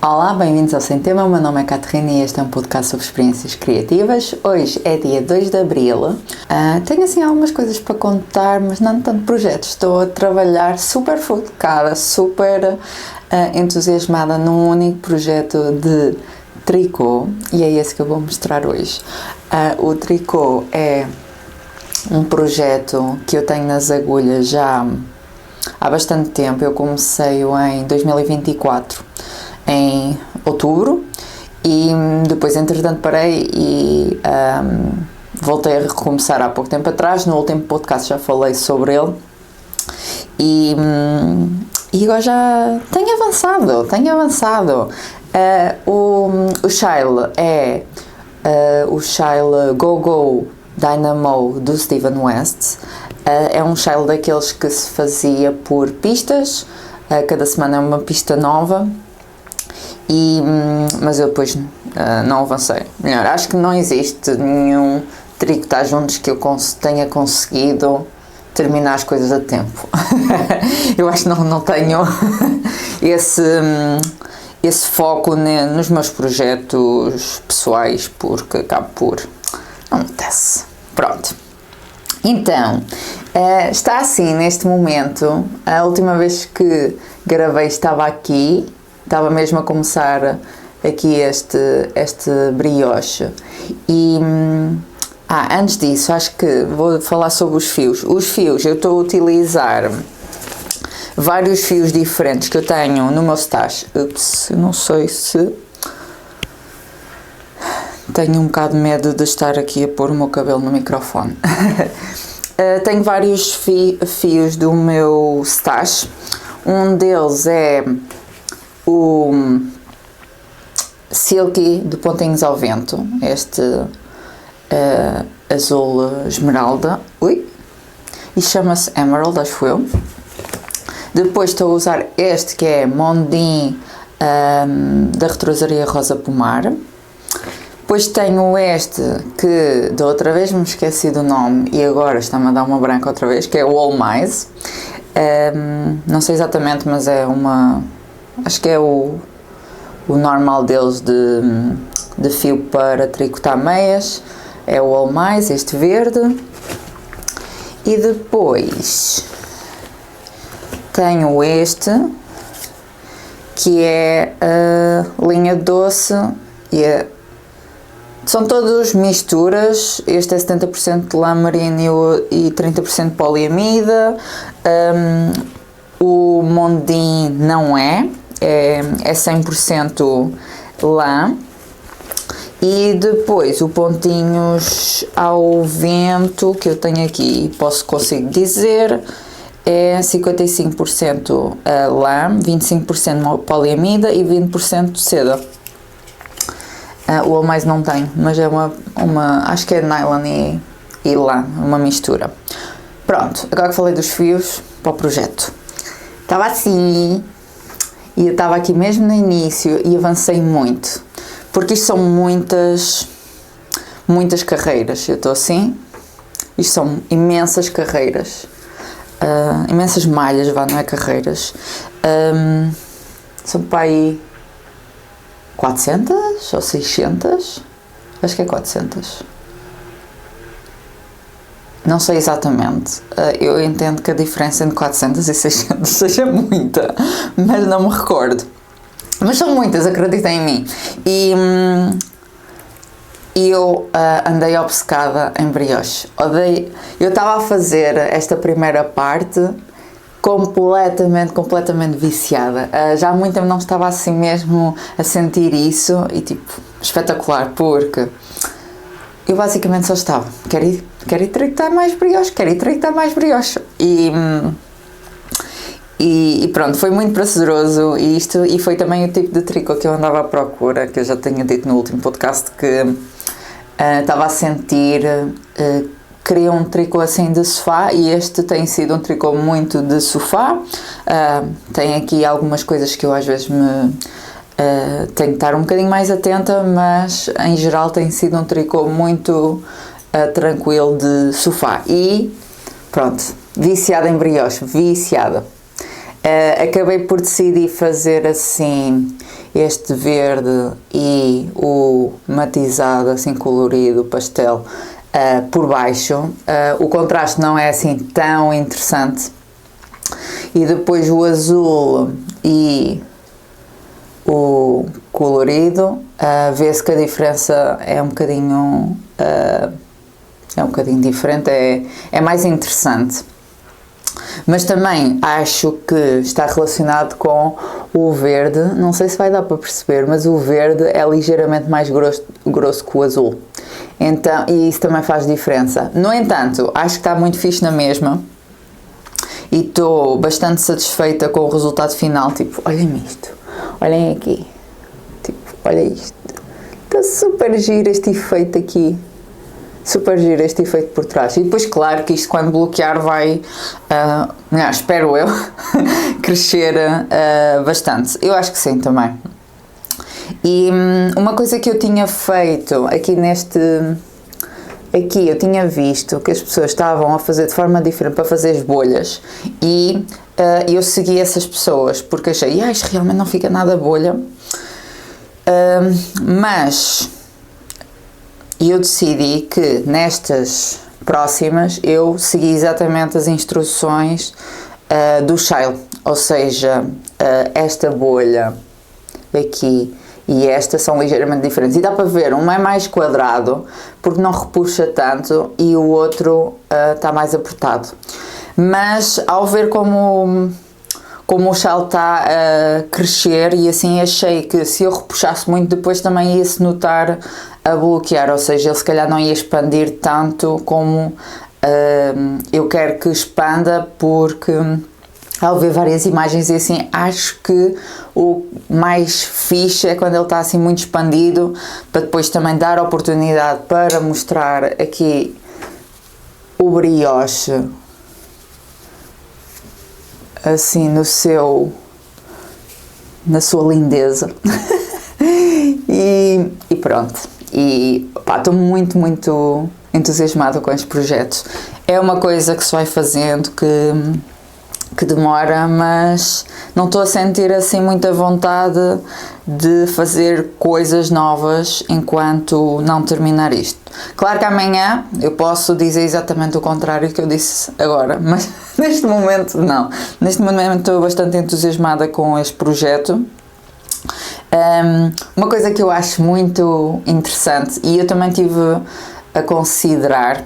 Olá, bem-vindos ao Sem Tema. O meu nome é Catarina e este é um podcast sobre experiências criativas. Hoje é dia 2 de Abril. Tenho assim algumas coisas para contar, mas não tanto projetos. Estou a trabalhar super focada, super entusiasmada num único projeto de tricô e é esse que eu vou mostrar hoje. O tricô é um projeto que eu tenho nas agulhas já há bastante tempo. Eu comecei-o em 2024. Em outubro e depois entretanto parei e voltei a recomeçar há pouco tempo atrás. No último podcast já falei sobre ele e agora já tenho avançado. O Shyle é o Shyle Go Go Dynamo do Steven West. É um Shyle daqueles que se fazia por pistas, cada semana é uma pista nova. Mas eu depois não avancei. Melhor, acho que não existe nenhum tricotar juntos que eu tenha conseguido terminar as coisas a tempo. Eu acho que não tenho esse foco nos meus projetos pessoais, porque acabo por... não acontece. Pronto. Então, está assim neste momento. A última vez que gravei estava aqui. Estava mesmo a começar aqui este brioche e antes disso acho que vou falar sobre os fios. Os fios, eu estou a utilizar vários fios diferentes que eu tenho no meu stash. Eu não sei se tenho um bocado de medo de estar aqui a pôr o meu cabelo no microfone. Tenho vários fios do meu stash. Um deles é o Silky de Pontinhos ao Vento, este azul esmeralda, e chama-se Emerald, acho eu. Depois estou a usar este que é Mondin da Retrosaria Rosa Pomar. Depois tenho este que da outra vez me esqueci do nome e agora está-me a dar uma branca outra vez, que é o All Mais. Não sei exatamente, mas é acho que é o normal deles de fio para tricotar meias. É o All Mais, este verde. E depois tenho este que é a linha doce e são todos misturas. Este é 70% de lã merino e 30% poliamida. O Mondin não é 100% lã. E depois o Pontinhos ao Vento que eu tenho aqui, consigo dizer, é 55% lã, 25% poliamida e 20% seda. O All Mais não tem, mas é acho que é nylon e lã, uma mistura. Pronto, agora que falei dos fios para o projeto. Estava assim, e eu estava aqui mesmo no início e avancei muito, porque isto são muitas carreiras. Eu estou assim, isto são imensas carreiras, imensas malhas, não é carreiras, são para aí 400 ou 600, acho que é 400. Não sei exatamente, eu entendo que a diferença entre 400 e 600 seja muita, mas não me recordo. Mas são muitas, acreditem em mim. E eu andei obcecada em brioche. Eu estava a fazer esta primeira parte completamente viciada. Já há muito tempo não estava assim mesmo a sentir isso e tipo, espetacular, porque eu basicamente só estava, quero ir tricotar mais brioche, e pronto, foi muito prazeroso isto, e foi também o tipo de tricô que eu andava à procura, que eu já tinha dito no último podcast, que estava a sentir, queria um tricô assim de sofá, e este tem sido um tricô muito de sofá. Tem aqui algumas coisas que eu às vezes tenho que estar um bocadinho mais atenta, mas em geral tem sido um tricô muito tranquilo de sofá. E pronto, viciada em brioche, viciada. Acabei por decidir fazer assim este verde e o matizado assim colorido pastel por baixo. O contraste não é assim tão interessante, e depois o azul e o colorido, vê-se que a diferença é um bocadinho diferente, é mais interessante. Mas também acho que está relacionado com o verde, não sei se vai dar para perceber, mas o verde é ligeiramente mais grosso que o azul, então, e isso também faz diferença. No entanto, acho que está muito fixe na mesma, e estou bastante satisfeita com o resultado final. Tipo, olhem isto, olhem aqui, tipo, olha isto, está super giro este efeito aqui. Super giro este efeito por trás. E depois, claro, que isto quando bloquear vai, espero eu, crescer bastante. Eu acho que sim também. E uma coisa que eu tinha feito aqui eu tinha visto que as pessoas estavam a fazer de forma diferente para fazer as bolhas, e eu segui essas pessoas porque achei, isto realmente não fica nada bolha, mas eu decidi que nestas próximas eu segui exatamente as instruções do Shale, ou seja, esta bolha aqui e esta são ligeiramente diferentes, e dá para ver, um é mais quadrado porque não repuxa tanto e o outro está mais apertado, mas ao ver como o Shale está a crescer, e assim achei que se eu repuxasse muito depois também ia-se notar a bloquear, ou seja, ele se calhar não ia expandir tanto como eu quero que expanda, porque ao ver várias imagens e assim, acho que o mais fixe é quando ele está assim muito expandido, para depois também dar oportunidade para mostrar aqui o brioche assim na sua lindeza. e pronto, e estou muito entusiasmada com este projeto. É uma coisa que se vai fazendo, que demora, mas não estou a sentir assim muita vontade de fazer coisas novas enquanto não terminar isto. Claro que amanhã eu posso dizer exatamente o contrário que eu disse agora, mas neste momento não. Neste momento estou bastante entusiasmada com este projeto. Uma coisa que eu acho muito interessante, e eu também tive a considerar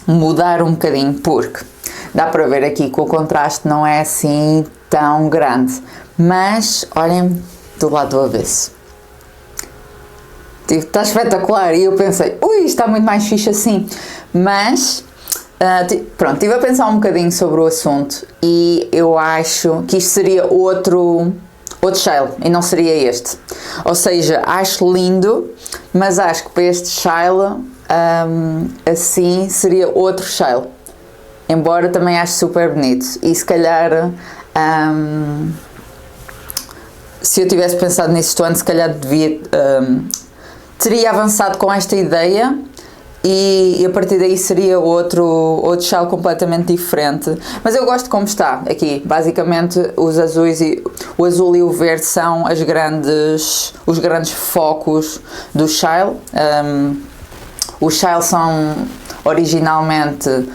mudar um bocadinho, porque dá para ver aqui que o contraste não é assim tão grande, mas olhem do lado do avesso, tipo, está espetacular, e eu pensei, está muito mais fixe assim, mas pronto, estive a pensar um bocadinho sobre o assunto e eu acho que isto seria outro Shale e não seria este, ou seja, acho lindo, mas acho que para este Shale assim seria outro Shale, embora também acho super bonito, e se calhar se eu tivesse pensado nisso antes, se calhar teria avançado com esta ideia, e a partir daí seria outro Shale completamente diferente, mas eu gosto como está aqui. Basicamente os azuis o azul e o verde são os grandes focos do Shale. Os Shale são originalmente,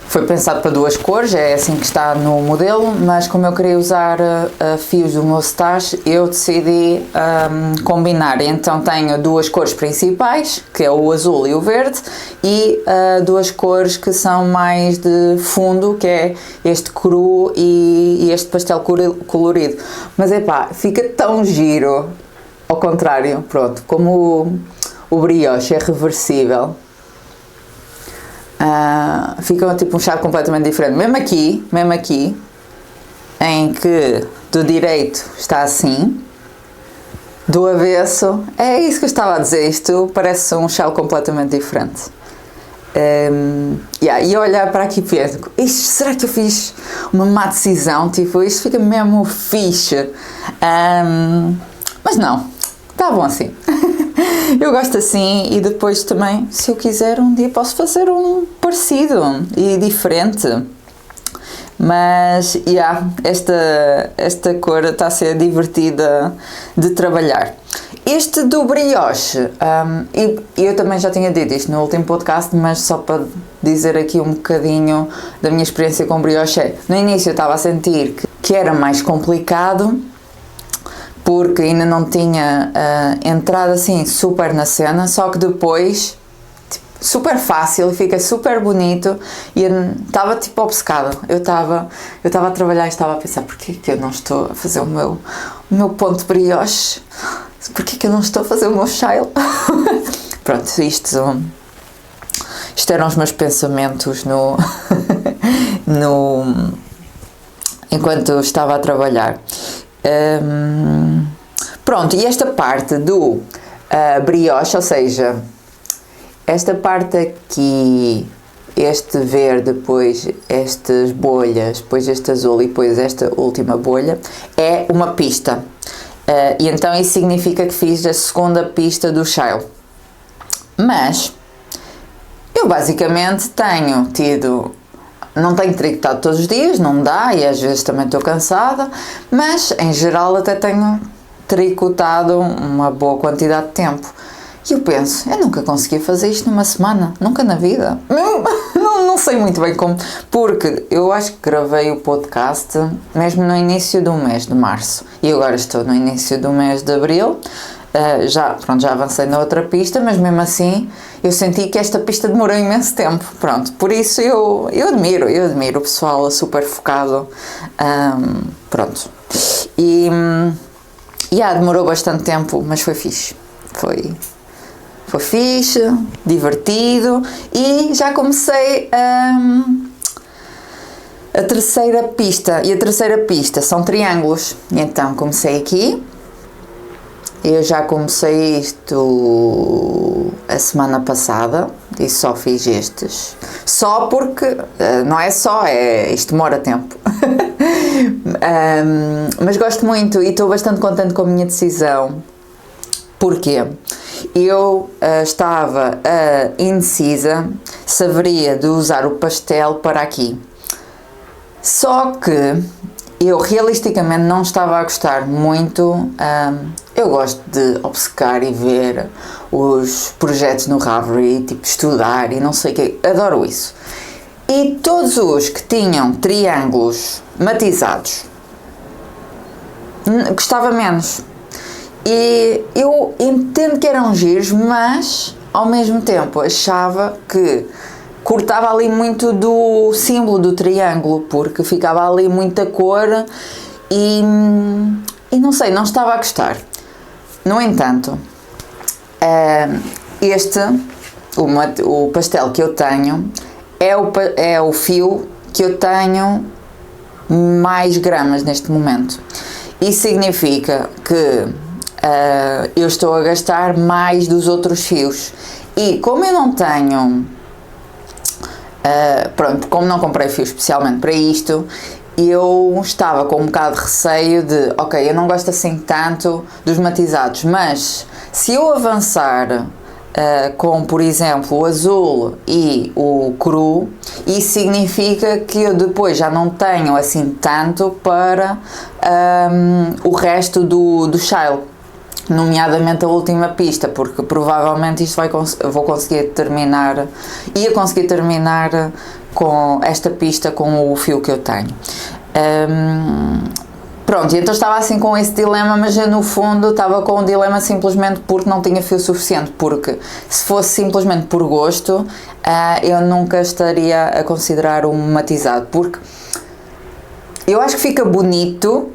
foi pensado para duas cores, é assim que está no modelo, mas como eu queria usar fios do Moustache, eu decidi combinar. Então tenho duas cores principais, que é o azul e o verde, e duas cores que são mais de fundo, que é este cru e este pastel colorido. Mas fica tão giro, ao contrário, pronto, como o brioche é reversível. Fica tipo um Shale completamente diferente, mesmo aqui em que do direito está assim, do avesso, é isso que eu estava a dizer, isto parece um Shale completamente diferente. E olhar para aqui e penso, será que eu fiz uma má decisão, tipo, isto fica mesmo fixe, mas não, está bom assim. Eu gosto assim, e depois também, se eu quiser, um dia posso fazer um parecido e diferente. Mas, esta cor está a ser divertida de trabalhar. Este do brioche, eu também já tinha dito isto no último podcast, mas só para dizer aqui um bocadinho da minha experiência com brioche. No início eu estava a sentir que era mais complicado, porque ainda não tinha entrado assim super na cena, só que depois, tipo, super fácil, fica super bonito e eu estava tipo obcecada. Eu estava a trabalhar e estava a pensar, porquê que eu não estou a fazer o meu ponto de brioche? Porquê que eu não estou a fazer o meu shile? Pronto, isto eram os meus pensamentos enquanto estava a trabalhar. Pronto, e esta parte do brioche, ou seja, esta parte aqui, este verde, depois estas bolhas, depois este azul e depois esta última bolha, é uma pista. E então isso significa que fiz a segunda pista do shile. Mas eu basicamente não tenho tricotado todos os dias, não dá, e às vezes também estou cansada, mas em geral até tenho tricotado uma boa quantidade de tempo. E eu penso, eu nunca consegui fazer isto numa semana, nunca na vida. Não sei muito bem como, porque eu acho que gravei o podcast mesmo no início do mês de março, e agora estou no início do mês de abril. Já avancei na outra pista, mas mesmo assim eu senti que esta pista demorou imenso tempo. Pronto, por isso eu admiro o pessoal super focado. Pronto, e demorou bastante tempo, mas foi fixe, foi fixe, divertido, e já comecei a terceira pista, e a terceira pista são triângulos. Então comecei aqui. Eu já comecei isto a semana passada e só fiz estes. Só porque, não é só, isto demora tempo. Mas gosto muito e estou bastante contente com a minha decisão. Porquê? Eu estava indecisa se haveria de usar o pastel para aqui. Só que eu realisticamente não estava a gostar muito. Eu gosto de obcecar e ver os projetos no Ravelry, tipo estudar e não sei o quê, adoro isso. E todos os que tinham triângulos matizados, gostava menos. E eu entendo que eram giros, mas ao mesmo tempo achava que cortava ali muito do símbolo do triângulo, porque ficava ali muita cor e não sei, não estava a gostar. No entanto, o pastel que eu tenho é o fio que eu tenho mais gramas neste momento. Isso significa que eu estou a gastar mais dos outros fios. E como eu não tenho... como não comprei fio especialmente para isto, eu estava com um bocado de receio de, ok, eu não gosto assim tanto dos matizados, mas se eu avançar com, por exemplo, o azul e o cru, isso significa que eu depois já não tenho assim tanto para o resto do shile, nomeadamente a última pista, porque provavelmente isto vou conseguir terminar, ia conseguir terminar com esta pista com o fio que eu tenho. Pronto, então estava assim com esse dilema, mas eu no fundo estava com um dilema simplesmente porque não tinha fio suficiente, porque se fosse simplesmente por gosto, eu nunca estaria a considerar um matizado, porque eu acho que fica bonito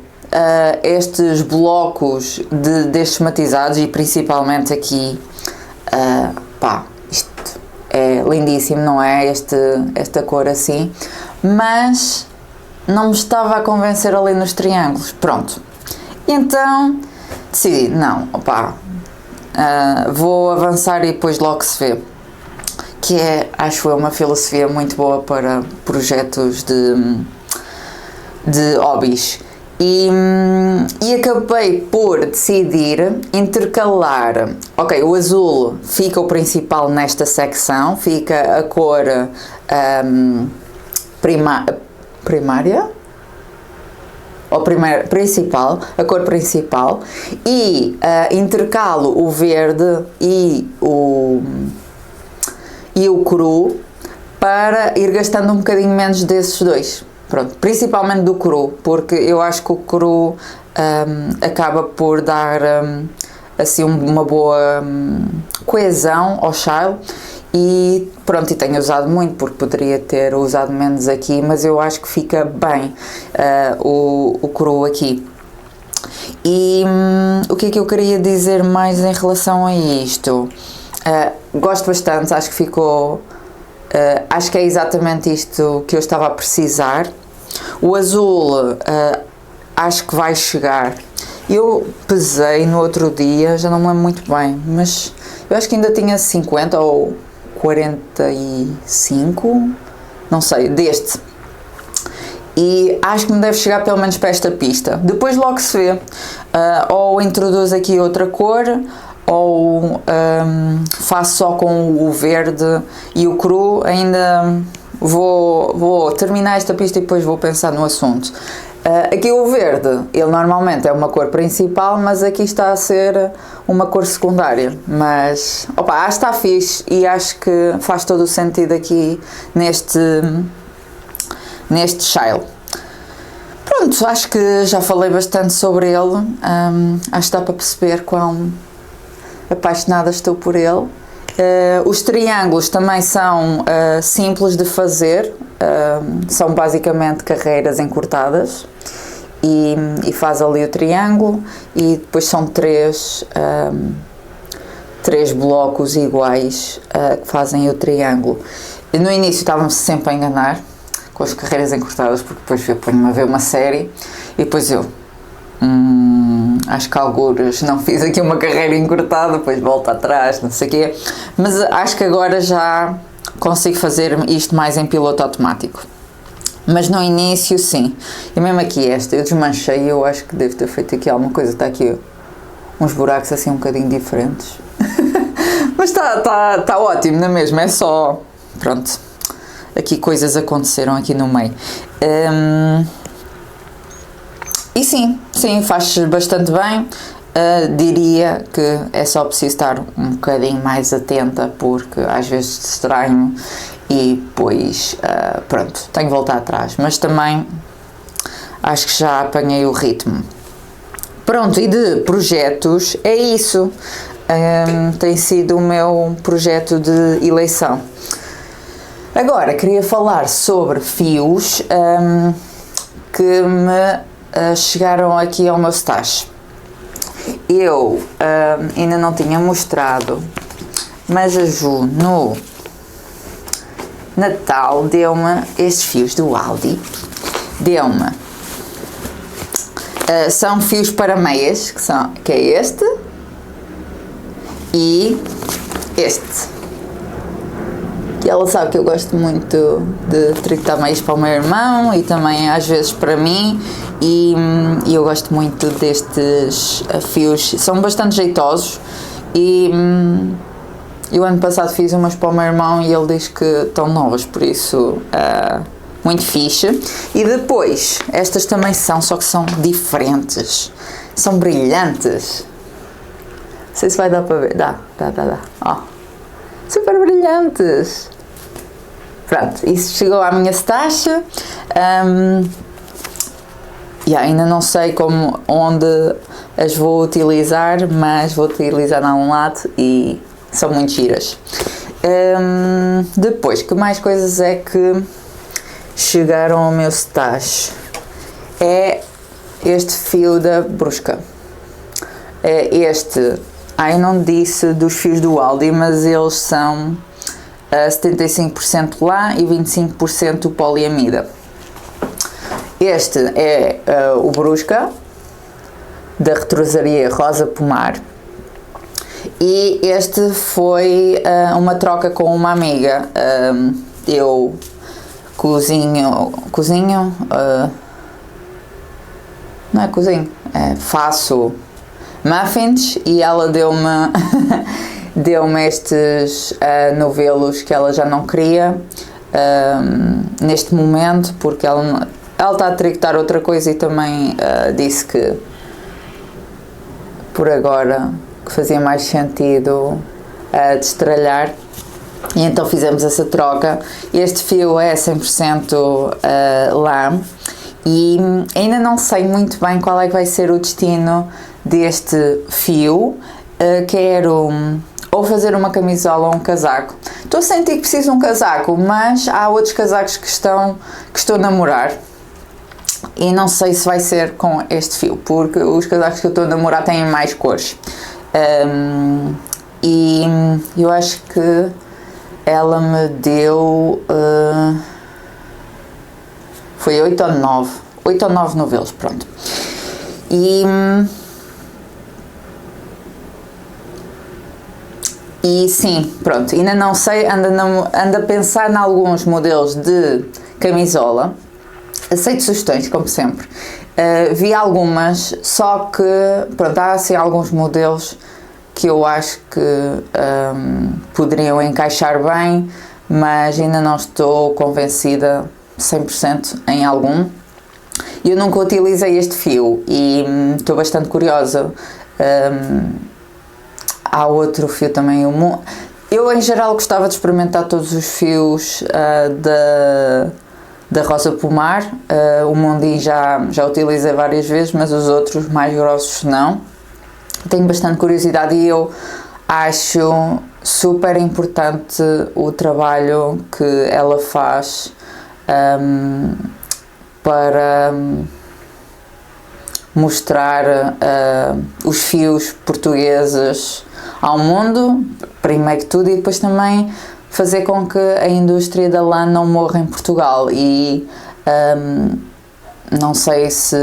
estes blocos destes matizados, e principalmente aqui, isto é lindíssimo, não é? Esta cor assim, mas não me estava a convencer ali nos triângulos. Pronto, então decidi, não, vou avançar e depois logo se vê, que é, acho eu, uma filosofia muito boa para projetos de hobbies. E acabei por decidir intercalar, ok, o azul fica o principal nesta secção, fica a cor primária, ou principal, a cor principal, e intercalo o verde e o cru para ir gastando um bocadinho menos desses dois. Pronto, principalmente do cru, porque eu acho que o cru acaba por dar assim uma boa coesão ao chile. E pronto, e tenho usado muito, porque poderia ter usado menos aqui, mas eu acho que fica bem o cru aqui. E o que é que eu queria dizer mais em relação a isto? Gosto bastante, acho que ficou... acho que é exatamente isto que eu estava a precisar. O azul acho que vai chegar. Eu pesei no outro dia, já não me lembro muito bem, mas eu acho que ainda tinha 50 ou 45, não sei, deste. E acho que me deve chegar pelo menos para esta pista. Depois logo se vê. Ou introduz aqui outra cor, ou faço só com o verde e o cru. Ainda vou terminar esta pista e depois vou pensar no assunto. Aqui o verde, ele normalmente é uma cor principal, mas aqui está a ser uma cor secundária. Mas, acho que está fixe e acho que faz todo o sentido aqui neste shile. Pronto, acho que já falei bastante sobre ele. Acho que dá para perceber quão apaixonada estou por ele. Os triângulos também são simples de fazer, são basicamente carreiras encurtadas e faz ali o triângulo e depois são três blocos iguais que fazem o triângulo. E no início estavam-me sempre a enganar com as carreiras encurtadas, porque depois eu ponho-me a ver uma série e depois eu acho que algures não fiz aqui uma carreira encurtada, depois volto atrás, não sei o quê, mas acho que agora já consigo fazer isto mais em piloto automático. Mas no início sim, e mesmo aqui esta, eu desmanchei, eu acho que devo ter feito aqui alguma coisa, está aqui uns buracos assim um bocadinho diferentes, mas está ótimo, não é mesmo? É só, pronto, aqui coisas aconteceram aqui no meio. E sim, faz bastante bem. Diria que é só preciso estar um bocadinho mais atenta, porque às vezes distraio-me e depois, pronto, tenho que voltar atrás. Mas também acho que já apanhei o ritmo. Pronto, e de projetos, é isso. Tem sido o meu projeto de eleição. Agora, queria falar sobre fios que me chegaram aqui ao meu stash. Eu ainda não tinha mostrado, mas a Ju no Natal deu-me estes fios do Aldi. Deu-me. São fios para meias, que é este e este. E ela sabe que eu gosto muito de tricotar meias para o meu irmão e também às vezes para mim, e eu gosto muito destes fios, são bastante jeitosos e o ano passado fiz umas para o meu irmão e ele diz que estão novas, por isso muito fixe. E depois, estas também só que são diferentes, são brilhantes, não sei se vai dar para ver, dá, ó, super brilhantes. Pronto, isso chegou à minha stash. E ainda não sei onde as vou utilizar, mas vou utilizar em algum lado e são muito giras. Depois, que mais coisas é que chegaram ao meu stash? É este fio da Brusca. É este. Eu não disse dos fios do Aldi, mas eles são 75% lã e 25% poliamida. Este é o Brusca, da retrosaria Rosa Pomar, e este foi uma troca com uma amiga. Eu cozinho, não é cozinho, faço muffins e ela deu-me estes novelos que ela já não queria neste momento, porque ela ela está a tricotar outra coisa e também disse que por agora que fazia mais sentido destralhar, e então fizemos essa troca. Este fio é 100% lã e ainda não sei muito bem qual é que vai ser o destino deste fio. Quero ou fazer uma camisola ou um casaco. Estou a sentir que preciso de um casaco, mas há outros casacos que estou a namorar e não sei se vai ser com este fio, porque os casacos que eu estou a namorar têm mais cores. E eu acho que ela me deu foi 8 ou 9 novelos, pronto. E sim, pronto, ainda não sei, ando a pensar em alguns modelos de camisola. Aceito sugestões, como sempre. Vi algumas, só que, pronto, há assim alguns modelos que eu acho que poderiam encaixar bem, mas ainda não estou convencida 100% em algum. Eu nunca utilizei este fio e estou bastante curiosa. Há outro fio também, eu em geral gostava de experimentar todos os fios da Rosa Pomar. O Mundi já utilizei várias vezes, mas os outros mais grossos não. Tenho bastante curiosidade e eu acho super importante o trabalho que ela faz para mostrar os fios portugueses ao mundo, primeiro que tudo, e depois também fazer com que a indústria da lã não morra em Portugal. E não sei se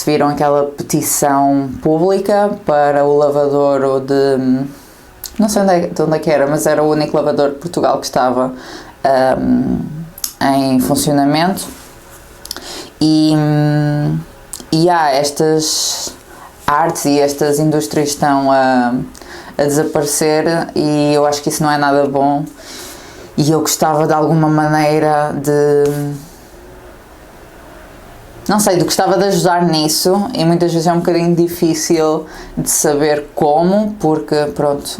viram aquela petição pública para o lavadouro de... não sei de onde é que era, mas era o único lavador de Portugal que estava em funcionamento. E há estas artes e estas indústrias estão a desaparecer e eu acho que isso não é nada bom, e eu gostava de alguma maneira gostava de ajudar nisso, e muitas vezes é um bocadinho difícil de saber como, porque pronto,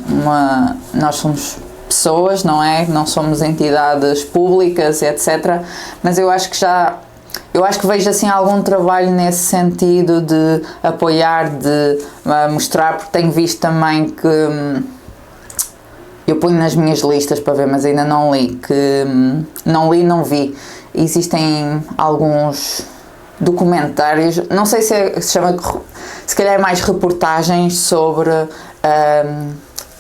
nós somos pessoas, não é? Não somos entidades públicas, etc. Mas eu acho que vejo assim algum trabalho nesse sentido de apoiar, de mostrar, porque tenho visto também que eu ponho nas minhas listas para ver, mas ainda não li, não vi. Existem alguns documentários, não sei se chama, se calhar é mais reportagens sobre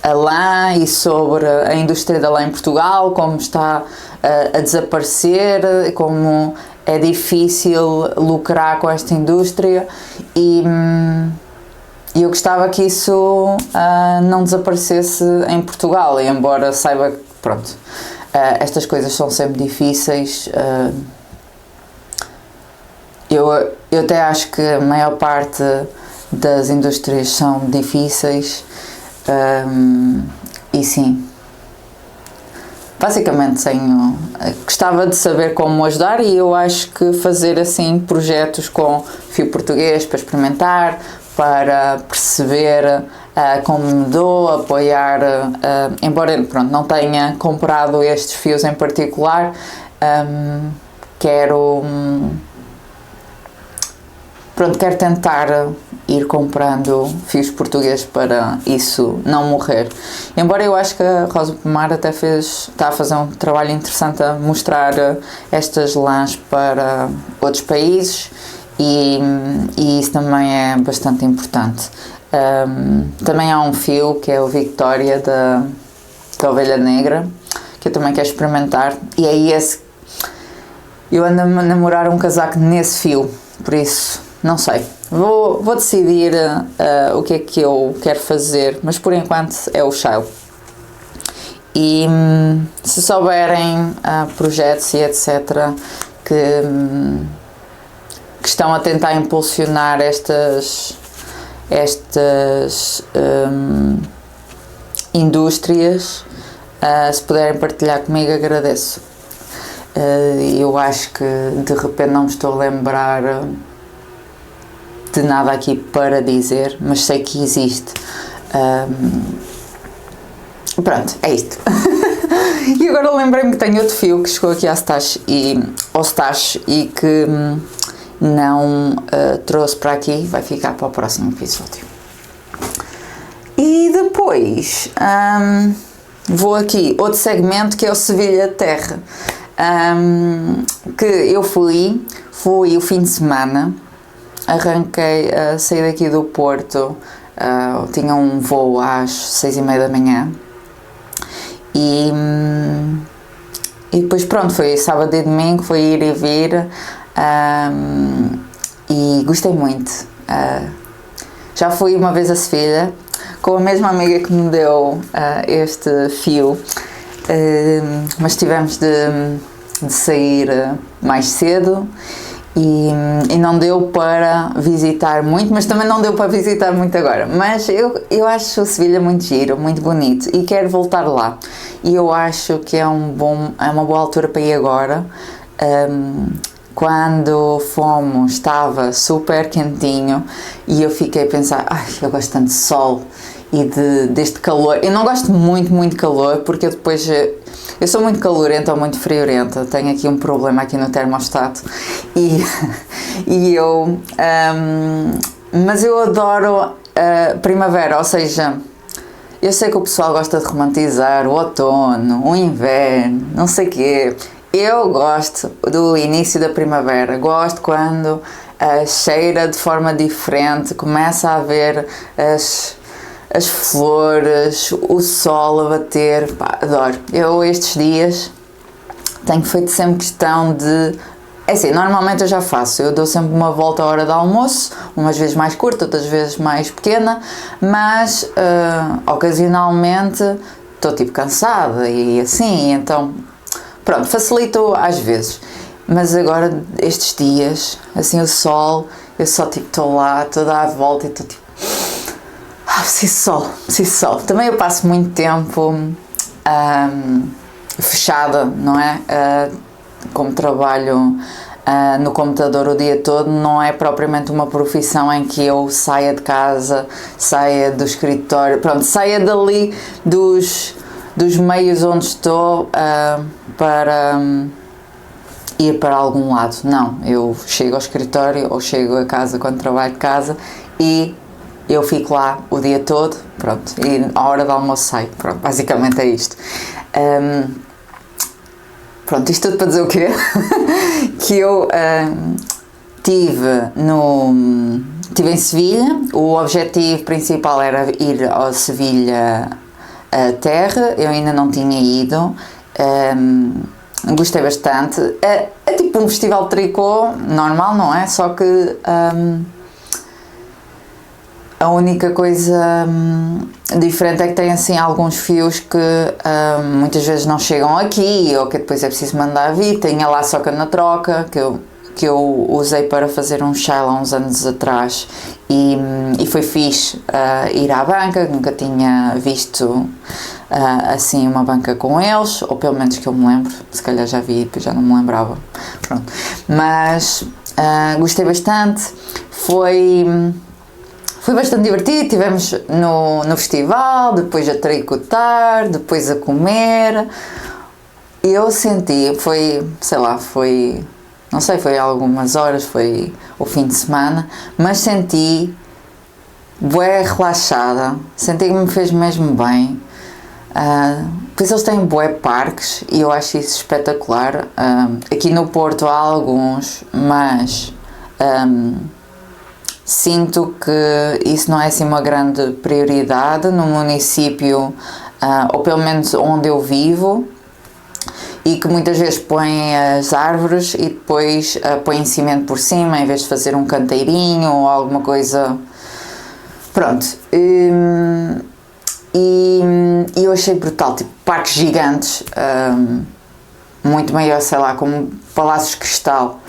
a lã e sobre a indústria da lã em Portugal, como está a desaparecer, como é difícil lucrar com esta indústria, e eu gostava que isso não desaparecesse em Portugal, e embora saiba que, pronto, estas coisas são sempre difíceis, eu até acho que a maior parte das indústrias são difíceis, e sim, basicamente gostava de saber como ajudar, e eu acho que fazer assim projetos com fio português para experimentar, para perceber como me dou, apoiar, embora pronto, não tenha comprado estes fios em particular, quero tentar ir comprando fios portugueses para isso não morrer. Embora eu acho que a Rosa Pomar até está a fazer um trabalho interessante a mostrar estas lãs para outros países, e isso também é bastante importante. Também há um fio que é o Victoria da Ovelha Negra, que eu também quero experimentar, e é esse. Eu ando a namorar um casaco nesse fio, por isso não sei. Vou decidir o que é que eu quero fazer, mas por enquanto é o Shile. E se souberem projetos e etc. que estão a tentar impulsionar estas indústrias, se puderem partilhar comigo, agradeço. Eu acho que de repente não me estou a lembrar de nada aqui para dizer, mas sei que existe. Pronto, é isto. E agora lembrei-me que tenho outro fio que chegou aqui ao stash e que não trouxe para aqui, vai ficar para o próximo episódio. E depois vou aqui, outro segmento que é o Sevilha Terra, que eu fui o fim de semana, arranquei, saí daqui do Porto, tinha um voo às 6h30 da manhã e depois pronto, foi sábado e domingo, foi ir e vir, e gostei muito. Já fui uma vez a Sevilha com a mesma amiga que me deu este fio, mas tivemos de sair mais cedo e não deu para visitar muito, mas também não deu para visitar muito agora. Mas eu acho o Sevilha muito giro, muito bonito e quero voltar lá. E eu acho que é uma boa altura para ir agora. Quando fomos estava super quentinho e eu fiquei a pensar, eu gosto tanto de sol e deste calor. Eu não gosto muito de calor porque eu sou muito calorenta ou muito friorenta, tenho aqui um problema aqui no termostato mas eu adoro primavera, ou seja, eu sei que o pessoal gosta de romantizar o outono, o inverno, não sei o quê. Eu gosto do início da primavera, gosto quando cheira de forma diferente, começa a haver as flores, o sol a bater, adoro. Eu estes dias tenho feito sempre questão de... É assim, normalmente eu já faço, eu dou sempre uma volta à hora do almoço, umas vezes mais curta, outras vezes mais pequena, mas ocasionalmente estou tipo cansada e assim, então pronto, facilito às vezes. Mas agora, estes dias, assim o sol, eu só tipo estou lá, toda à volta e estou tipo... preciso de sol. Também eu passo muito tempo fechada, não é? Como trabalho no computador o dia todo, não é propriamente uma profissão em que eu saia de casa, saia do escritório, pronto, saia dali dos meios onde estou para ir para algum lado. Não, eu chego ao escritório ou chego a casa quando trabalho de casa e eu fico lá o dia todo, pronto, e à hora do almoço saio, pronto, basicamente é isto. Pronto, isto tudo para dizer o quê? Que eu estive em Sevilha, o objetivo principal era ir ao Sevilha Terra, eu ainda não tinha ido, gostei bastante, é tipo um festival de tricô normal, não é? Só que a única coisa diferente é que tem assim alguns fios que muitas vezes não chegam aqui ou que depois é preciso mandar vir. Tem a Laçoca na troca que eu usei para fazer um chá há uns anos atrás e foi fixe ir à banca, nunca tinha visto assim uma banca com eles, ou pelo menos que eu me lembro, se calhar já vi, depois já não me lembrava. Pronto. Mas gostei bastante, foi bastante divertido, estivemos no festival, depois a tricotar, depois a comer. Eu senti, foi algumas horas, foi o fim de semana, mas senti bué relaxada, senti que me fez mesmo bem. Depois eles têm bué parques e eu acho isso espetacular. Aqui no Porto há alguns, mas... sinto que isso não é assim uma grande prioridade no município, ou pelo menos onde eu vivo, e que muitas vezes põem as árvores e depois põem cimento por cima em vez de fazer um canteirinho ou alguma coisa. Pronto. E eu achei brutal, tipo parques gigantes, muito maior, sei lá, como Palácios de Cristal.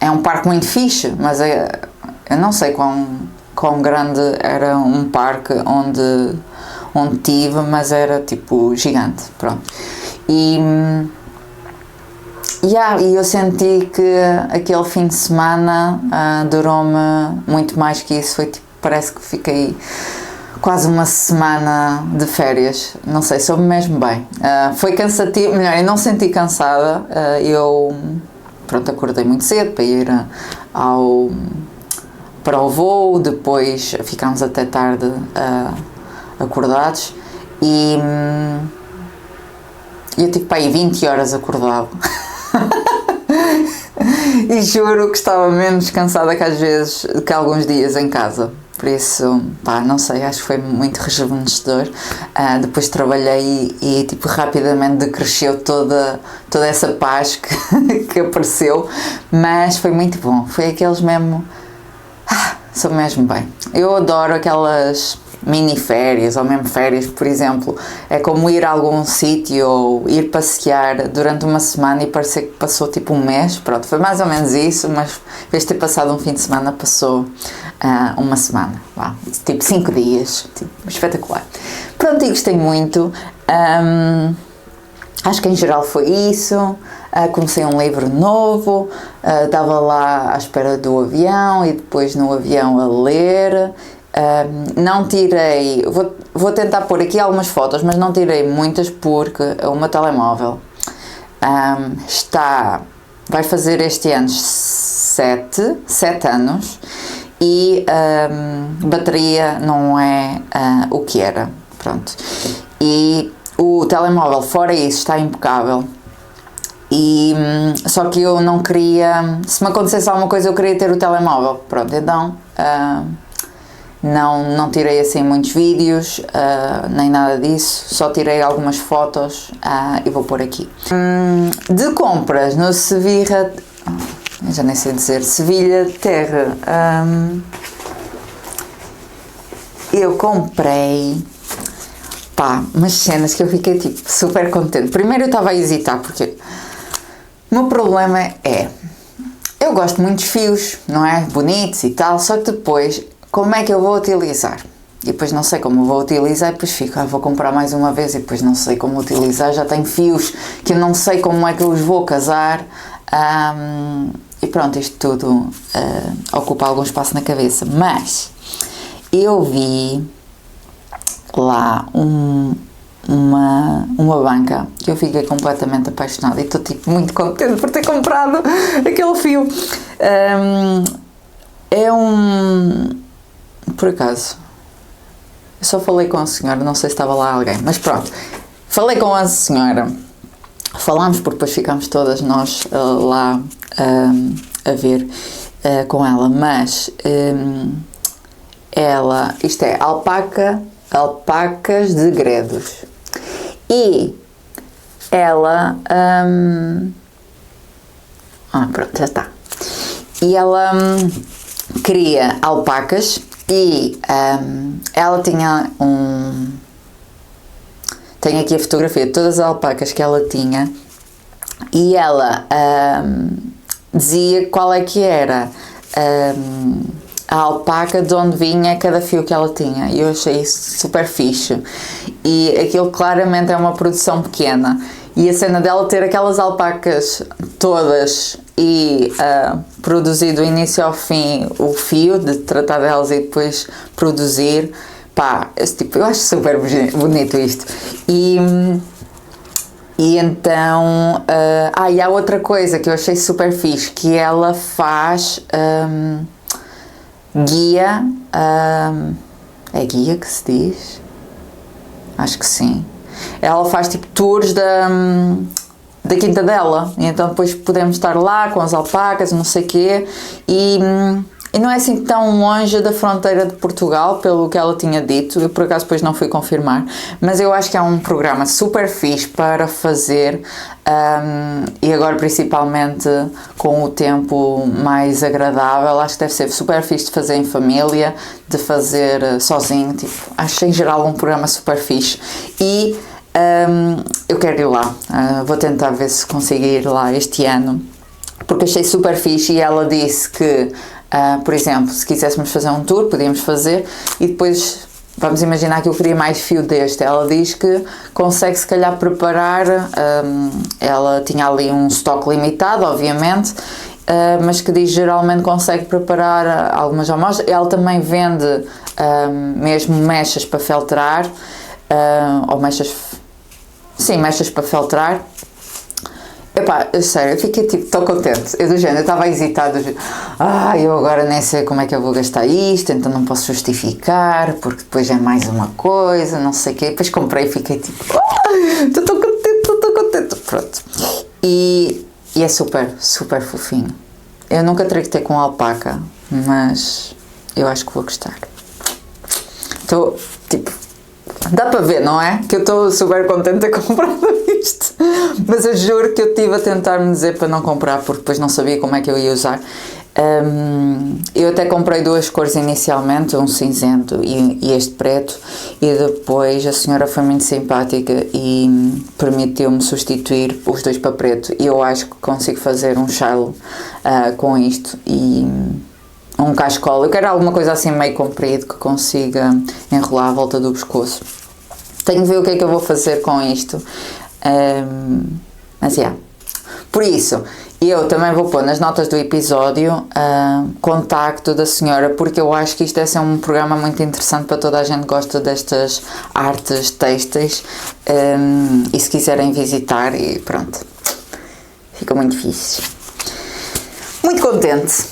É um parque muito fixe, mas eu não sei quão grande era um parque onde tive, mas era tipo gigante, pronto. E E eu senti que aquele fim de semana durou-me muito mais que isso. Foi tipo, parece que fiquei quase uma semana de férias. Não sei, soube mesmo bem. Foi cansativo, melhor, eu não senti cansada. Pronto, acordei muito cedo para ir para o voo, depois ficámos até tarde acordados e eu tive para aí 20 horas acordado. E juro que estava menos cansada que alguns dias em casa. Por isso, não sei, acho que foi muito rejuvenescedor. Depois trabalhei e tipo, rapidamente decresceu toda essa paz que apareceu, mas foi muito bom. Foi aqueles mesmo... sou mesmo bem. Eu adoro aquelas mini férias ou mesmo férias, por exemplo. É como ir a algum sítio ou ir passear durante uma semana e parecer que passou tipo um mês. Pronto, foi mais ou menos isso, mas em vez de ter passado um fim de semana, passou uma semana. Tipo 5 dias. Tipo, espetacular. Pronto, e gostei muito. Acho que em geral foi isso. Comecei um livro novo, estava lá à espera do avião e depois no avião a ler. Não tirei, vou tentar pôr aqui algumas fotos, mas não tirei muitas porque o meu telemóvel vai fazer este ano 7 anos e a bateria não é o que era. Pronto. E o telemóvel, fora isso, está impecável. Só que eu não queria, se me acontecesse alguma coisa, eu queria ter o telemóvel. Pronto, então não tirei assim muitos vídeos, nem nada disso, só tirei algumas fotos e vou pôr aqui. De compras no Sevilha, já nem sei dizer, Sevilha Terra, eu comprei umas cenas que eu fiquei tipo super contente. Primeiro eu estava a hesitar porque o meu problema é, eu gosto muito de fios, não é? Bonitos e tal, só que depois, como é que eu vou utilizar? E depois não sei como vou utilizar e depois fico, vou comprar mais uma vez e depois não sei como utilizar, já tenho fios que eu não sei como é que eu os vou casar e pronto, isto tudo ocupa algum espaço na cabeça. Mas eu vi lá uma banca que eu fiquei completamente apaixonada e estou tipo muito contente por ter comprado aquele fio. Por acaso eu só falei com a senhora, não sei se estava lá alguém, mas pronto, falei com a senhora, falámos porque depois ficámos todas nós lá a ver com ela, mas isto é alpacas de Gredos. E ela pronto, já está. E ela queria alpacas e ela tinha tenho aqui a fotografia de todas as alpacas que ela tinha e ela dizia qual é que era a alpaca de onde vinha cada fio que ela tinha e eu achei isso super fixe e aquilo claramente é uma produção pequena e a cena dela ter aquelas alpacas todas e produzir do início ao fim o fio, de tratar delas e depois produzir, eu acho super bonito isto e então e há outra coisa que eu achei super fixe, que ela faz guia, é guia que se diz? Acho que sim. Ela faz tipo tours da quinta dela, e então depois podemos estar lá com as alpacas, não sei o quê, e não é assim tão longe da fronteira de Portugal, pelo que ela tinha dito. Eu por acaso depois não fui confirmar, mas eu acho que é um programa super fixe para fazer, e agora principalmente com o tempo mais agradável, acho que deve ser super fixe de fazer em família, de fazer sozinho, tipo, acho em geral um programa super fixe e eu quero ir lá, vou tentar ver se consigo ir lá este ano, porque achei super fixe e ela disse que por exemplo, se quiséssemos fazer um tour, podíamos fazer e depois vamos imaginar que eu queria mais fio deste. Ela diz que consegue se calhar preparar, ela tinha ali um estoque limitado, obviamente, mas que diz geralmente consegue preparar algumas amostras. Ela também vende mesmo mechas para feltrar, ou mechas para feltrar. Epá, sério, eu fiquei tipo, estou contente. Eu do género, eu estava a hesitar, eu agora nem sei como é que eu vou gastar isto, então não posso justificar, porque depois é mais uma coisa, não sei o quê. Depois comprei e fiquei tipo, estou contente, pronto. E é super, super fofinho. Eu nunca terei que ter com alpaca, mas eu acho que vou gostar. Estou, tipo, dá para ver, não é? Que eu estou super contente a comprar isto. Mas eu juro que eu estive a tentar me dizer para não comprar, porque depois não sabia como é que eu ia usar. Eu até comprei 2 cores inicialmente, um cinzento e este preto, e depois a senhora foi muito simpática e permitiu-me substituir os 2 para preto, e eu acho que consigo fazer um chalo com isto e um cascola. Eu quero alguma coisa assim meio comprido que consiga enrolar à volta do pescoço. Tenho de ver o que é que eu vou fazer com isto. Mas por isso, eu também vou pôr nas notas do episódio contacto da senhora, porque eu acho que isto deve ser um programa muito interessante para toda a gente que gosta destas artes têxteis, e se quiserem visitar, e pronto, fica muito fixe. Muito contente.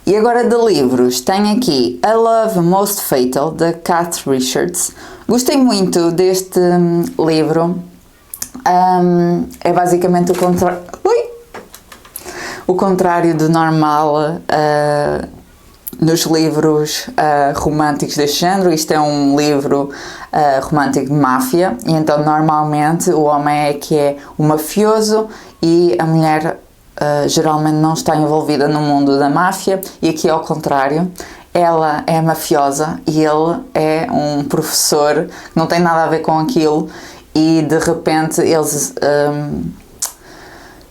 E agora de livros, tenho aqui A Love Most Fatal, da Cath Richards. Gostei muito deste livro. É basicamente o contrário do normal nos livros românticos deste género. Isto é um livro romântico de máfia, e então normalmente o homem é que é o mafioso e a mulher geralmente não está envolvida no mundo da máfia, e aqui é ao contrário. Ela é mafiosa e ele é um professor que não tem nada a ver com aquilo, e de repente eles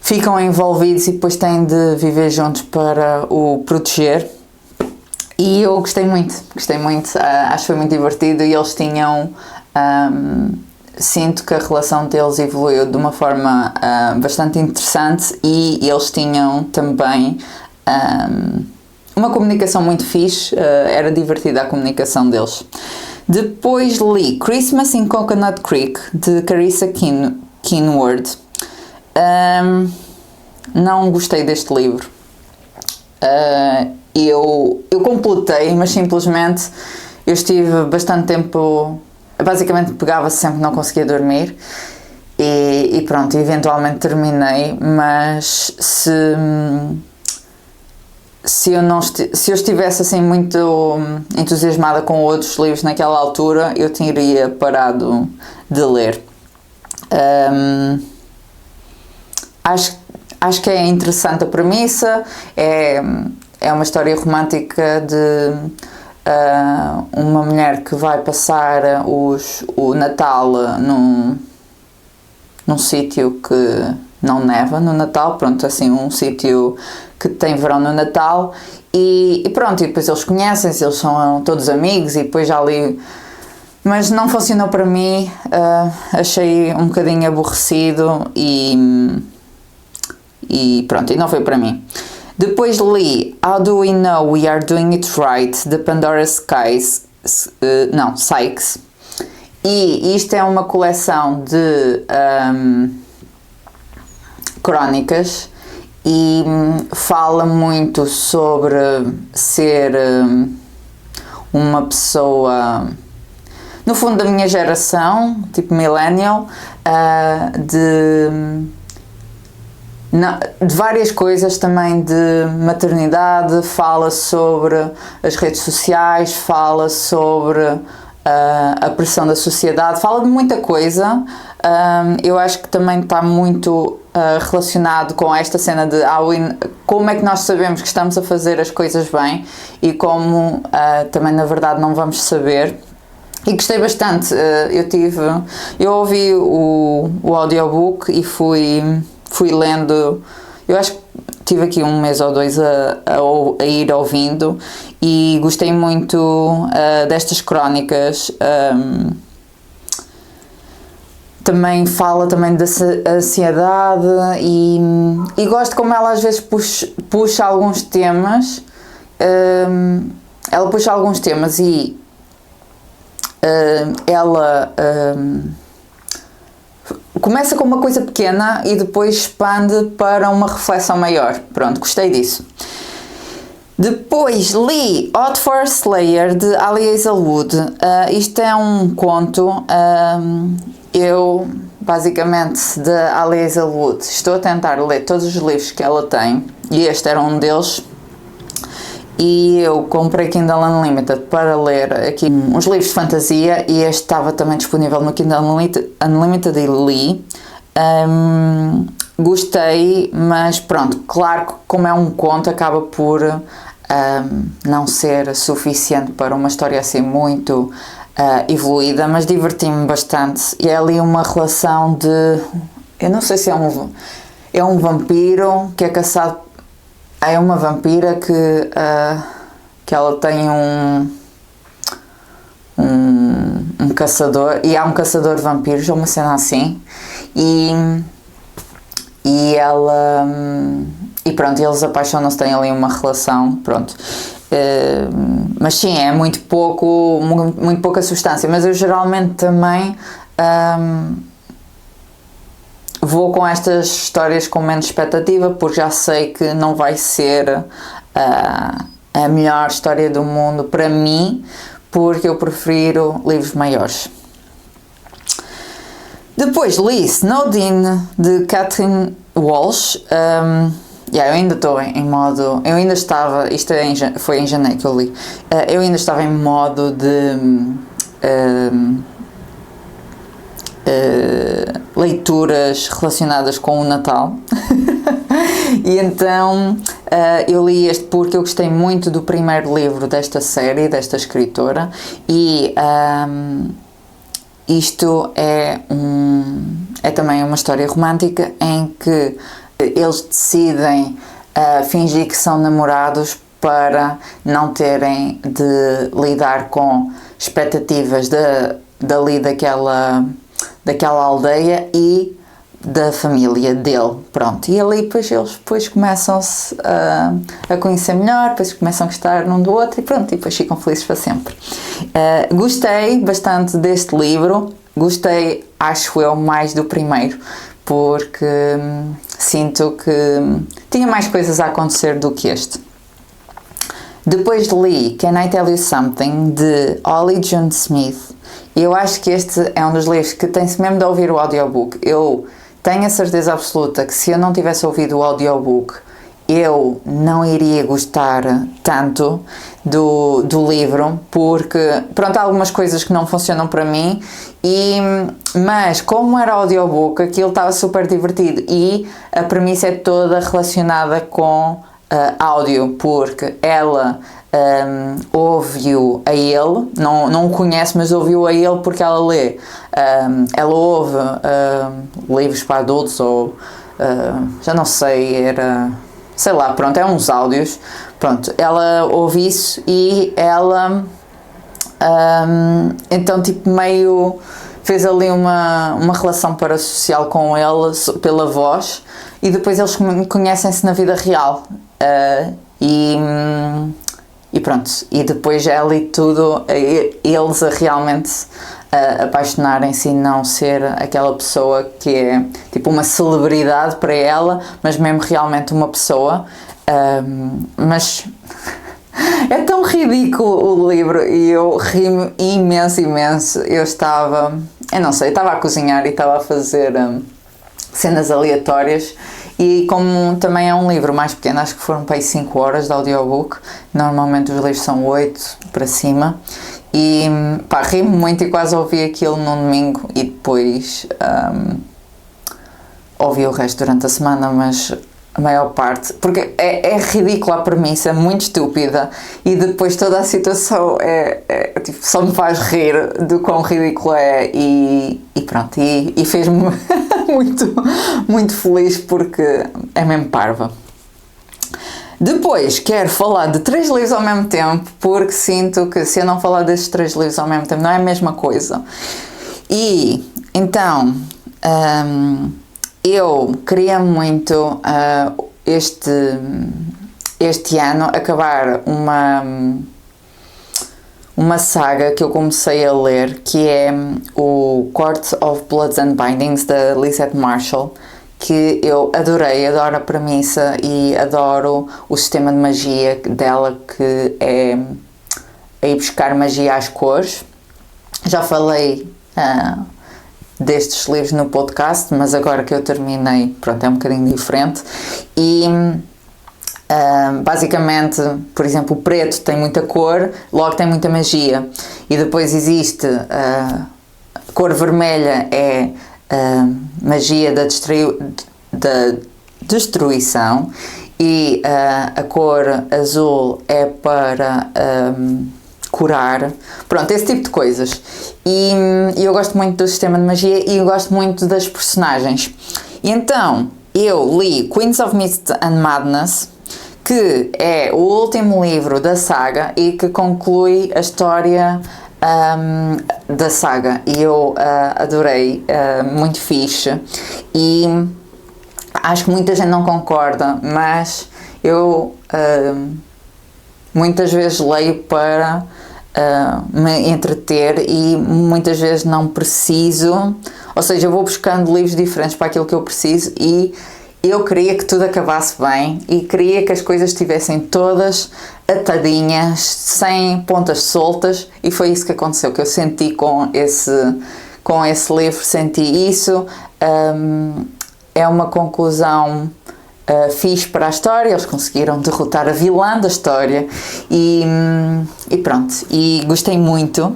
ficam envolvidos e depois têm de viver juntos para o proteger. E eu gostei muito, acho que foi muito divertido, e eles tinham, sinto que a relação deles evoluiu de uma forma bastante interessante, e eles tinham também uma comunicação muito fixe, era divertida a comunicação deles. Depois li Christmas in Coconut Creek, de Carissa Kinward. Não gostei deste livro. Eu completei, mas simplesmente eu estive bastante tempo, basicamente pegava-se sempre, não conseguia dormir, e pronto, eventualmente terminei, mas se eu estivesse assim muito entusiasmada com outros livros naquela altura, eu teria parado de ler. Acho que é interessante a premissa. É uma história romântica de uma mulher que vai passar o Natal num sítio que não neva no Natal, pronto, assim, um sítio que tem verão no Natal, e pronto, e depois eles conhecem-se, eles são todos amigos, e depois já ali, mas não funcionou para mim, achei um bocadinho aborrecido, e pronto, e não foi para mim. Depois li How Do We Know We Are Doing It Right, de Pandora Sykes, e isto é uma coleção de crónicas, e fala muito sobre ser uma pessoa, no fundo, da minha geração, tipo millennial, de várias coisas, também de maternidade, fala sobre as redes sociais, fala sobre a pressão da sociedade, fala de muita coisa. Eu acho que também está muito relacionado com esta cena de como é que nós sabemos que estamos a fazer as coisas bem, e como também na verdade não vamos saber. E gostei bastante. Eu ouvi o audiobook e fui lendo. eu acho que tive aqui um mês ou dois a ir ouvindo e gostei muito destas crónicas. Também fala também da ansiedade e gosto como ela às vezes puxa alguns temas. Ela puxa alguns temas e ela começa com uma coisa pequena e depois expande para uma reflexão maior. Pronto, gostei disso. Depois li Hot for Slayer, de Ali Hazelwood. Isto é um conto. Eu, basicamente, de Ali Hazelwood, estou a tentar ler todos os livros que ela tem, e este era um deles. E eu comprei Kindle Unlimited para ler aqui uns livros de fantasia, e este estava também disponível no Kindle Unlimited e li. Gostei, mas pronto, claro que como é um conto acaba por não ser suficiente para uma história assim muito evoluída, mas diverti-me bastante. E é ali uma relação de... eu não sei se é um vampiro que é caçado... é uma vampira que ela tem um caçador, e há um caçador de vampiros, ou uma cena assim, e ela... e pronto, eles apaixonam-se, têm ali uma relação, pronto. Mas sim, é muito pouca substância, mas eu geralmente também vou com estas histórias com menos expectativa, porque já sei que não vai ser a melhor história do mundo para mim, porque eu prefiro livros maiores. Depois li Snowed-In, de Catherine Walsh. Eu ainda estou em modo... eu ainda estava... isto foi em janeiro que eu li. Eu ainda estava em modo de... leituras relacionadas com o Natal. E então eu li este porque eu gostei muito do primeiro livro desta série, desta escritora, e isto é também uma história romântica em que eles decidem fingir que são namorados para não terem de lidar com expectativas dali daquela aldeia e da família dele, pronto. E ali eles começam-se a conhecer melhor, depois começam a gostar um do outro e pronto, e depois ficam felizes para sempre. Gostei bastante deste livro, gostei, acho eu, mais do primeiro, porque sinto que tinha mais coisas a acontecer do que este. Depois li Can I Tell You Something, de Holly June Smith. Eu acho que este é um dos livros que tem-se mesmo de ouvir o audiobook. Eu tenho a certeza absoluta que se eu não tivesse ouvido o audiobook, eu não iria gostar tanto do livro, porque, pronto, há algumas coisas que não funcionam para mim, mas como era audiobook, aquilo estava super divertido, e a premissa é toda relacionada com áudio, porque ela ouve-o a ele, não o conhece, mas ouviu a ele porque ela lê. Ela ouve livros para adultos, ou já não sei, sei lá, pronto, é uns áudios, pronto, ela ouve isso e ela então tipo meio fez ali uma relação parasocial com ele pela voz, e depois eles conhecem-se na vida real, e pronto, e depois é ali tudo, eles a realmente apaixonarem-se e não ser aquela pessoa que é tipo uma celebridade para ela, mas mesmo realmente uma pessoa. Mas é tão ridículo o livro, e eu ri-me imenso. Eu estava a cozinhar e estava a fazer cenas aleatórias, e como também é um livro mais pequeno, acho que foram para aí 5 horas de audiobook, normalmente os livros são 8 para cima, e ri-me muito e quase ouvi aquilo num domingo, e depois ouvi o resto durante a semana, mas a maior parte, porque é ridícula a premissa, muito estúpida, e depois toda a situação tipo, só me faz rir do quão ridículo é, e pronto, e fez-me muito, muito feliz porque é mesmo parva. Depois quero falar de 3 livros ao mesmo tempo, porque sinto que se eu não falar destes 3 livros ao mesmo tempo não é a mesma coisa. E então eu queria muito este ano acabar uma saga que eu comecei a ler, que é o Court of Bloods and Bindings, da Lisette Marshall, que eu adorei, adoro a premissa e adoro o sistema de magia dela, que é ir buscar magia às cores. Já falei destes livros no podcast, mas agora que eu terminei, pronto, é um bocadinho diferente. E basicamente, por exemplo, o preto tem muita cor, logo tem muita magia. E depois existe a cor vermelha, é magia da destruição, e a cor azul é para curar. Pronto, esse tipo de coisas. E eu gosto muito do sistema de magia e eu gosto muito das personagens. E então eu li Queens of Mist and Madness, que é o último livro da saga e que conclui a história da saga, e eu adorei, muito fixe, e acho que muita gente não concorda, mas eu muitas vezes leio para me entreter e muitas vezes não preciso, ou seja, eu vou buscando livros diferentes para aquilo que eu preciso, e eu queria que tudo acabasse bem e queria que as coisas estivessem todas atadinhas, sem pontas soltas, e foi isso que aconteceu, que eu senti com esse livro, senti isso. É uma conclusão fixe para a história, eles conseguiram derrotar a vilã da história e pronto, e gostei muito.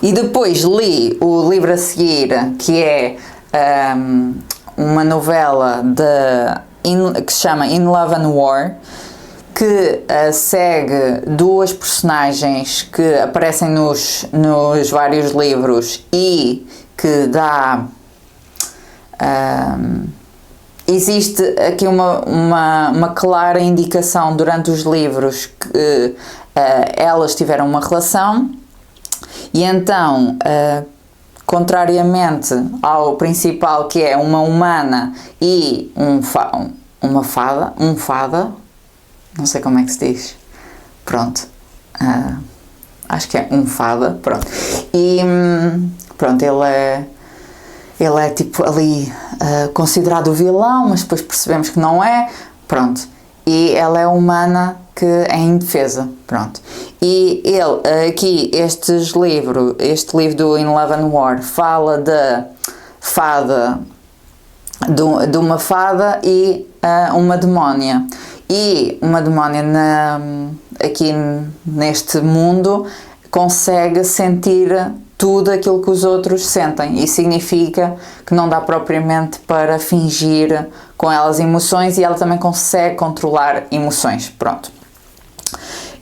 E depois li o livro a seguir, que é uma novela que se chama In Love and War, que segue 2 personagens que aparecem nos vários livros e que dá... existe aqui uma clara indicação durante os livros que elas tiveram uma relação, e então... contrariamente ao principal, que é uma humana e uma fada, não sei como é que se diz, pronto, acho que é fada, pronto, e pronto, ele é tipo ali considerado o vilão, mas depois percebemos que não é, pronto, e ela é humana que é indefesa, pronto. E ele, aqui, este livro do In Love and War, fala da fada, de uma fada e uma demónia. E uma demónia aqui neste mundo consegue sentir tudo aquilo que os outros sentem, e significa que não dá propriamente para fingir com elas emoções, e ela também consegue controlar emoções, pronto.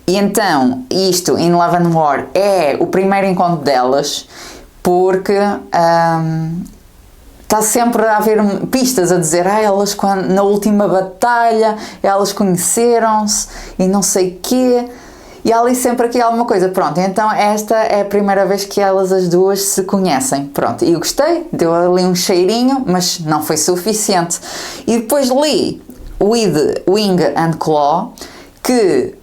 E então, isto, In Love and War, é o primeiro encontro delas, porque está sempre a haver pistas a dizer elas na última batalha, elas conheceram-se e não sei quê, e há ali sempre aqui alguma coisa, pronto, então esta é a primeira vez que elas as duas se conhecem, pronto, e eu gostei, deu ali um cheirinho, mas não foi suficiente. E depois li Wing and Claw, que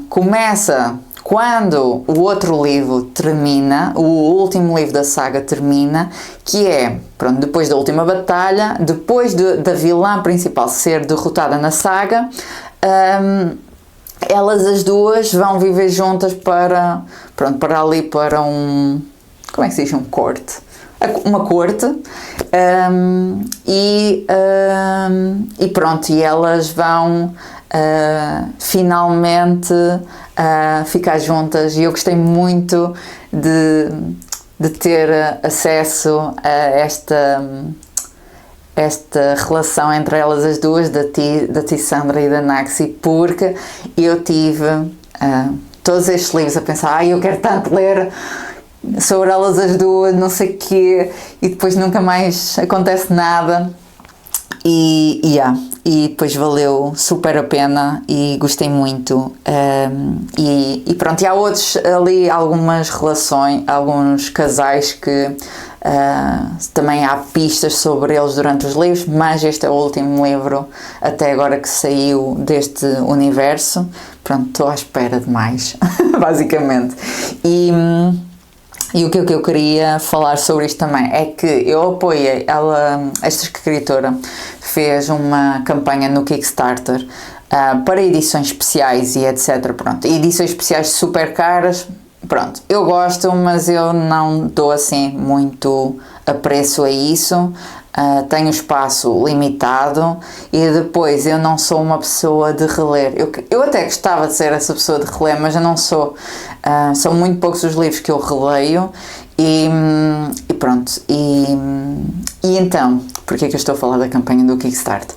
começa quando o outro livro termina, o último livro da saga termina, que é, pronto, depois da última batalha, depois da vilã principal ser derrotada na saga, elas as duas vão viver juntas para ali, para como é que se diz, uma corte, e pronto, e elas vão finalmente ficar juntas, e eu gostei muito de ter acesso a esta relação entre elas as duas, da Tissandra e da Naxi, porque eu tive todos estes livros a pensar, eu quero tanto ler sobre elas as duas, não sei o quê, e depois nunca mais acontece nada. E depois valeu super a pena e gostei muito. E pronto, e há outros ali, algumas relações, alguns casais que também há pistas sobre eles durante os livros, mas este é o último livro até agora que saiu deste universo. Pronto, estou à espera de mais, basicamente. E o que eu queria falar sobre isto também é que eu apoiei esta escritora fez uma campanha no Kickstarter para edições especiais e etc. Pronto, edições especiais super caras, pronto, eu gosto, mas eu não dou assim muito apreço a isso. Tenho espaço limitado e depois eu não sou uma pessoa de reler. Eu até gostava de ser essa pessoa de reler, mas eu não sou. São muito poucos os livros que eu releio e pronto. E então, porquê que eu estou a falar da campanha do Kickstarter?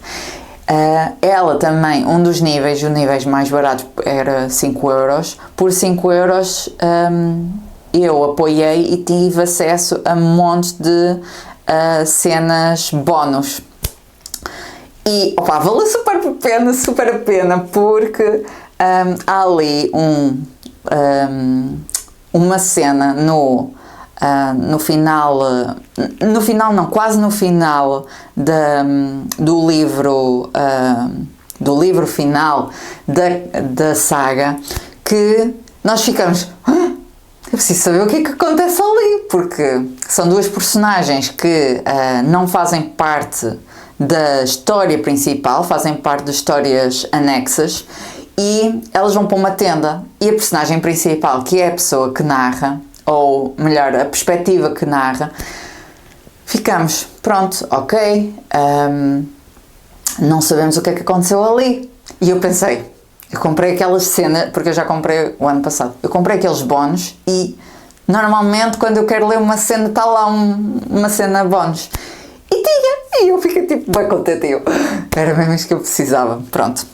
Ela também, um dos níveis, os níveis mais baratos era 5€. Por 5€, eu apoiei e tive acesso a um monte de cenas bónus. E valeu super a pena, porque há ali uma cena no final não, quase no final do livro final da saga, que nós ficamos, eu preciso saber o que é que acontece ali, porque são duas personagens que não fazem parte da história principal, fazem parte de histórias anexas, e elas vão para uma tenda, e a personagem principal, que é a pessoa que narra, ou melhor, a perspectiva que narra, ficamos, pronto, ok, não sabemos o que é que aconteceu ali. E eu pensei, eu comprei aquelas cenas, porque eu já comprei o ano passado, eu comprei aqueles bónus e normalmente quando eu quero ler uma cena está lá uma cena bónus. E eu fiquei tipo bem contente, era mesmo isso que eu precisava, pronto.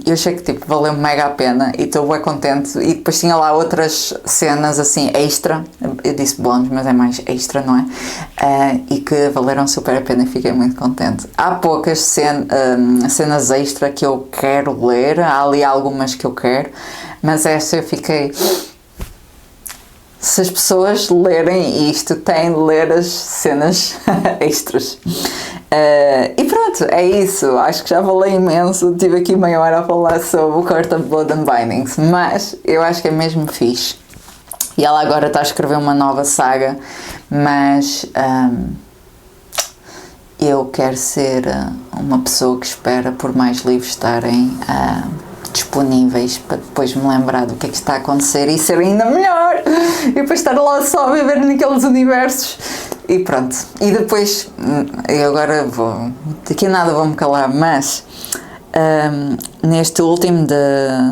Eu achei que tipo valeu mega a pena e estou bem contente. E depois tinha lá outras cenas assim extra, eu disse bónus, mas é mais extra, não é? E que valeram super a pena e fiquei muito contente. Há poucas cenas extra que eu quero ler, há ali algumas que eu quero, mas esta eu fiquei... Se as pessoas lerem isto, têm de ler as cenas extras. E pronto, é isso. Acho que já falei imenso. Tive aqui meia hora a falar sobre o Court of Blood and Bindings, mas eu acho que é mesmo fixe. E ela agora está a escrever uma nova saga, mas eu quero ser uma pessoa que espera por mais livros estarem disponíveis para depois me lembrar do que é que está a acontecer e ser ainda melhor e depois estar lá só a viver naqueles universos e pronto. E depois, eu agora daqui a nada vou-me calar, mas neste último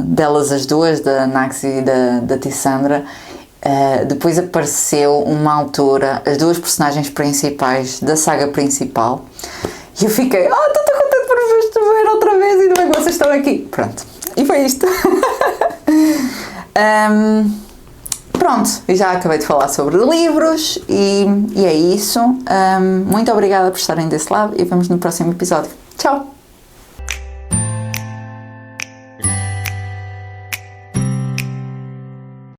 delas as duas, da Naxi e da Tissandra, depois apareceu uma altura as duas personagens principais da saga principal e eu fiquei, estou tão contente por vos ver outra vez e não é que vocês estão aqui, pronto. E foi isto. Pronto, já acabei de falar sobre livros e é isso. Muito obrigada por estarem desse lado e vemos no próximo episódio. Tchau!